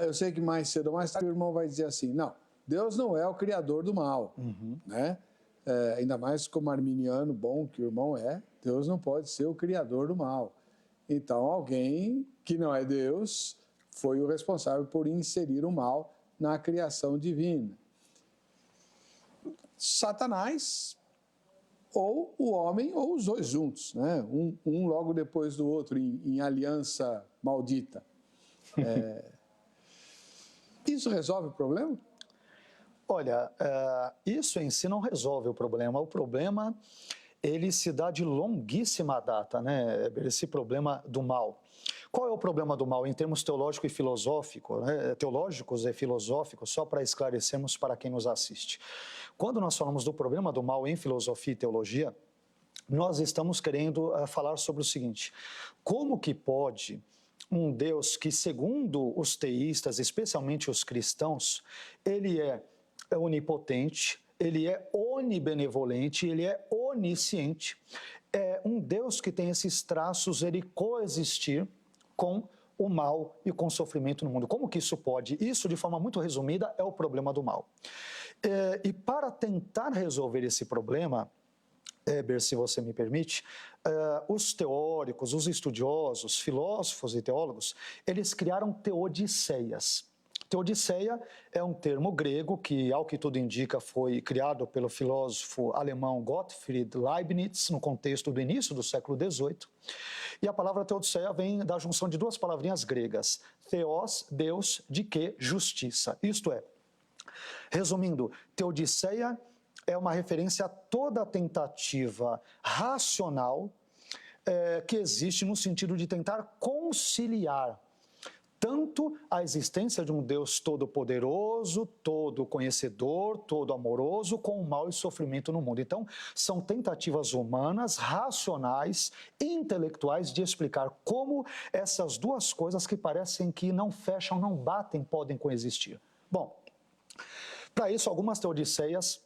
eu sei que mais cedo ou mais tarde o irmão vai dizer assim, não, Deus não é o criador do mal, né? Ainda mais como arminiano bom que o irmão é, Deus não pode ser o criador do mal. Então alguém que não é Deus foi o responsável por inserir o mal na criação divina. Satanás, ou o homem, ou os dois juntos, né? Um logo depois do outro, em aliança maldita. Isso resolve o problema? Olha, isso em si não resolve o problema. O problema, ele se dá de longuíssima data, né? Esse problema do mal. Qual é o problema do mal em termos teológico e filosófico, né? Teológicos e filosóficos, só para esclarecermos para quem nos assiste. Quando nós falamos do problema do mal em filosofia e teologia, nós estamos querendo falar sobre o seguinte: como que pode um Deus que, segundo os teístas, especialmente os cristãos, ele é onipotente, ele é onibenevolente, ele é onisciente, é um Deus que tem esses traços, ele coexistir com o mal e com o sofrimento no mundo. Como que isso pode? Isso, de forma muito resumida, é o problema do mal. E para tentar resolver esse problema, Heber, se você me permite, os teóricos, os estudiosos, filósofos e teólogos, eles criaram teodiceias. Teodiceia é um termo grego que, ao que tudo indica, foi criado pelo filósofo alemão Gottfried Leibniz, no contexto do início do século XVIII. E a palavra teodiceia vem da junção de duas palavrinhas gregas, theos, Deus, de que? Justiça. Isto é, resumindo, teodiceia é uma referência a toda a tentativa racional que existe no sentido de tentar conciliar tanto a existência de um Deus todo-poderoso, todo-conhecedor, todo-amoroso, com o mal e sofrimento no mundo. Então, são tentativas humanas, racionais, intelectuais de explicar como essas duas coisas que parecem que não fecham, não batem, podem coexistir. Bom, para isso, algumas teodiceias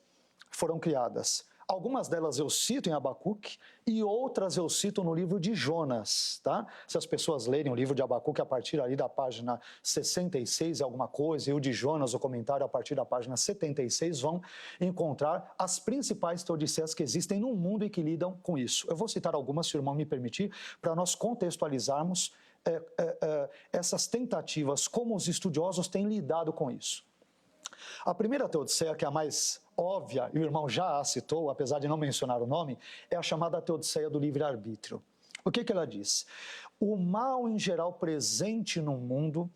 foram criadas. Algumas delas eu cito em Abacuque e outras eu cito no livro de Jonas, tá? Se as pessoas lerem o livro de Abacuque a partir ali da página 66 alguma coisa, e o de Jonas, o comentário a partir da página 76, vão encontrar as principais teodiceias que existem no mundo e que lidam com isso. Eu vou citar algumas, se o irmão me permitir, para nós contextualizarmos essas tentativas, como os estudiosos têm lidado com isso. A primeira teodiceia, que é a mais óbvia, e o irmão já a citou, apesar de não mencionar o nome, é a chamada teodiceia do livre-arbítrio. O que ela diz? O mal em geral presente no mundo,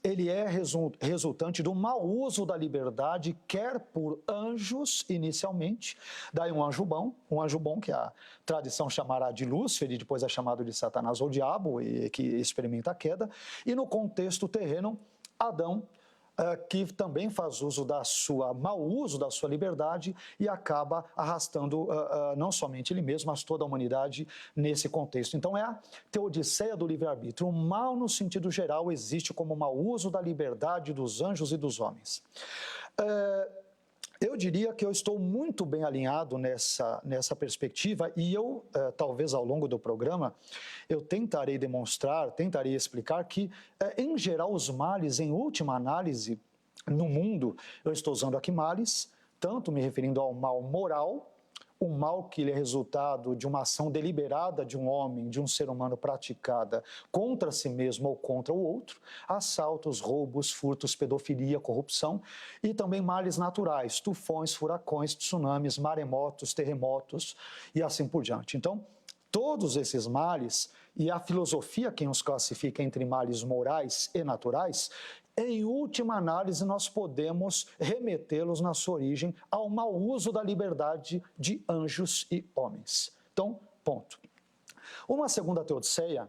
ele é resultante do mau uso da liberdade, quer por anjos inicialmente, daí um anjo bom que a tradição chamará de Lúcifer e depois é chamado de Satanás ou diabo, e que experimenta a queda, e no contexto terreno, Adão, que também faz mau uso da sua liberdade e acaba arrastando não somente ele mesmo, mas toda a humanidade nesse contexto. Então é a teodiceia do livre-arbítrio. O mal, no sentido geral, existe como mau uso da liberdade dos anjos e dos homens. Eu diria que eu estou muito bem alinhado nessa perspectiva e eu, talvez ao longo do programa, eu tentarei demonstrar, tentarei explicar que, em geral, os males, em última análise, no mundo, eu estou usando aqui males, tanto me referindo ao mal moral, o mal que ele é resultado de uma ação deliberada de um homem, de um ser humano praticada contra si mesmo ou contra o outro, assaltos, roubos, furtos, pedofilia, corrupção, e também males naturais, tufões, furacões, tsunamis, maremotos, terremotos e assim por diante. Então, todos esses males, e a filosofia quem os classifica entre males morais e naturais, em última análise, nós podemos remetê-los na sua origem ao mau uso da liberdade de anjos e homens. Então, ponto. Uma segunda teodiceia,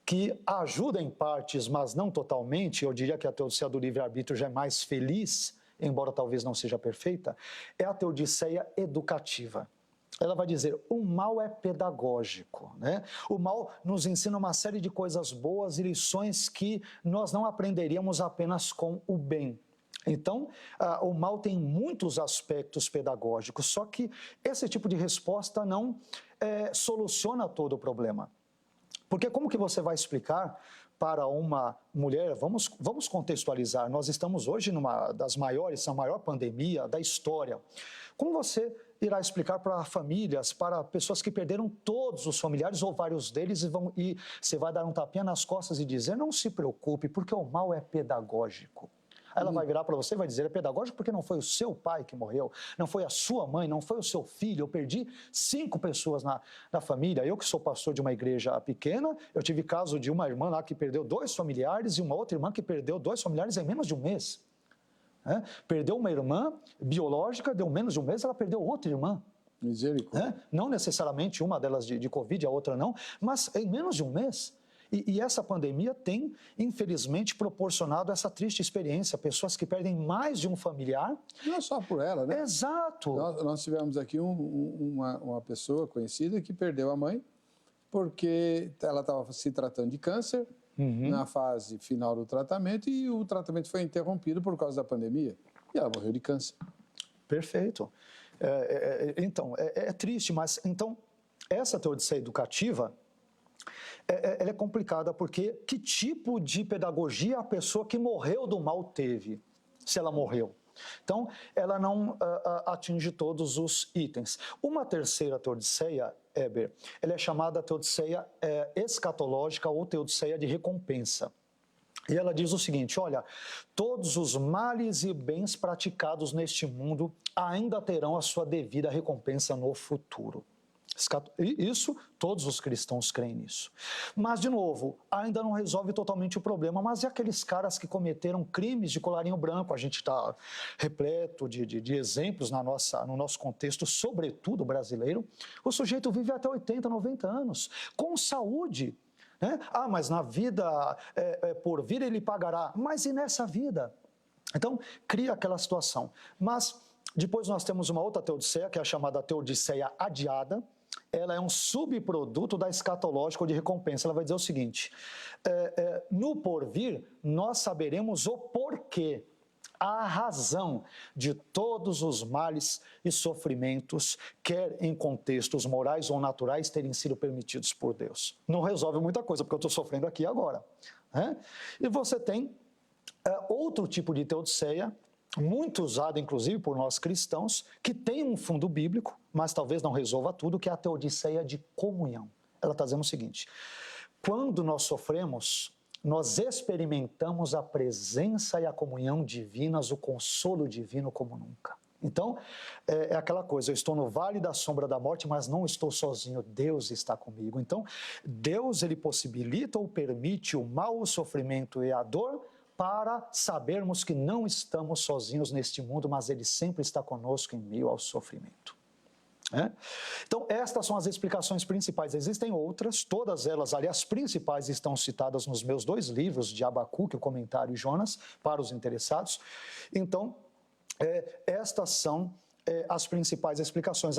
que ajuda em partes, mas não totalmente, eu diria que a teodiceia do livre-arbítrio já é mais feliz, embora talvez não seja perfeita, é a teodiceia educativa. Ela vai dizer, o mal é pedagógico, né? O mal nos ensina uma série de coisas boas e lições que nós não aprenderíamos apenas com o bem. Então, o mal tem muitos aspectos pedagógicos, só que esse tipo de resposta não soluciona todo o problema. Porque como que você vai explicar para uma mulher, vamos contextualizar, nós estamos hoje numa das maiores, a maior pandemia da história. Como você irá explicar para famílias, para pessoas que perderam todos os familiares ou vários deles e você vai dar um tapinha nas costas e dizer, não se preocupe, porque o mal é pedagógico. Aí ela vai virar para você e vai dizer, é pedagógico porque não foi o seu pai que morreu, não foi a sua mãe, não foi o seu filho. Eu perdi 5 pessoas na família. Eu que sou pastor de uma igreja pequena, eu tive caso de uma irmã lá que perdeu 2 familiares e uma outra irmã que perdeu 2 familiares em menos de um mês. Perdeu uma irmã biológica, deu menos de um mês, ela perdeu outra irmã. Misericórdia. Não necessariamente uma delas de Covid, a outra não, mas em menos de um mês. E essa pandemia tem, infelizmente, proporcionado essa triste experiência. Pessoas que perdem mais de um familiar. Não só por ela, né? Exato. Nós tivemos aqui uma pessoa conhecida que perdeu a mãe porque ela estava se tratando de câncer na fase final do tratamento e o tratamento foi interrompido por causa da pandemia. E ela morreu de câncer. Perfeito. Então, é triste, mas então essa teodiceia educativa ela é complicada porque que tipo de pedagogia a pessoa que morreu do mal teve, se ela morreu? Então, ela não atinge todos os itens. Uma terceira teodiceia, Heber, ela é chamada teodiceia escatológica ou teodiceia de recompensa. E ela diz o seguinte, olha, todos os males e bens praticados neste mundo ainda terão a sua devida recompensa no futuro. Isso, todos os cristãos creem nisso. Mas, de novo, ainda não resolve totalmente o problema. Mas e aqueles caras que cometeram crimes de colarinho branco? A gente está repleto de exemplos no nosso contexto, sobretudo brasileiro. O sujeito vive até 80, 90 anos, com saúde. Mas na vida por vir ele pagará. Mas e nessa vida? Então, cria aquela situação. Mas depois nós temos uma outra teodiceia, que é a chamada teodiceia adiada. Ela é um subproduto da escatológica ou de recompensa. Ela vai dizer o seguinte, no porvir nós saberemos o porquê, a razão de todos os males e sofrimentos, quer em contextos morais ou naturais, terem sido permitidos por Deus. Não resolve muita coisa, porque eu estou sofrendo aqui agora. E você tem outro tipo de teodiceia, muito usada, inclusive, por nós cristãos, que tem um fundo bíblico, mas talvez não resolva tudo, que é a teodiceia de comunhão. Ela está dizendo o seguinte, quando nós sofremos, nós experimentamos a presença e a comunhão divinas, o consolo divino como nunca. Então, é aquela coisa, eu estou no vale da sombra da morte, mas não estou sozinho, Deus está comigo. Então, Deus, ele possibilita ou permite o mal, o sofrimento e a dor, para sabermos que não estamos sozinhos neste mundo, mas Ele sempre está conosco em meio ao sofrimento. Então, estas são as explicações principais. Existem outras, todas elas, aliás, principais, estão citadas nos meus 2 livros de Abacuque, o comentário e Jonas, para os interessados. Então, estas são as principais explicações.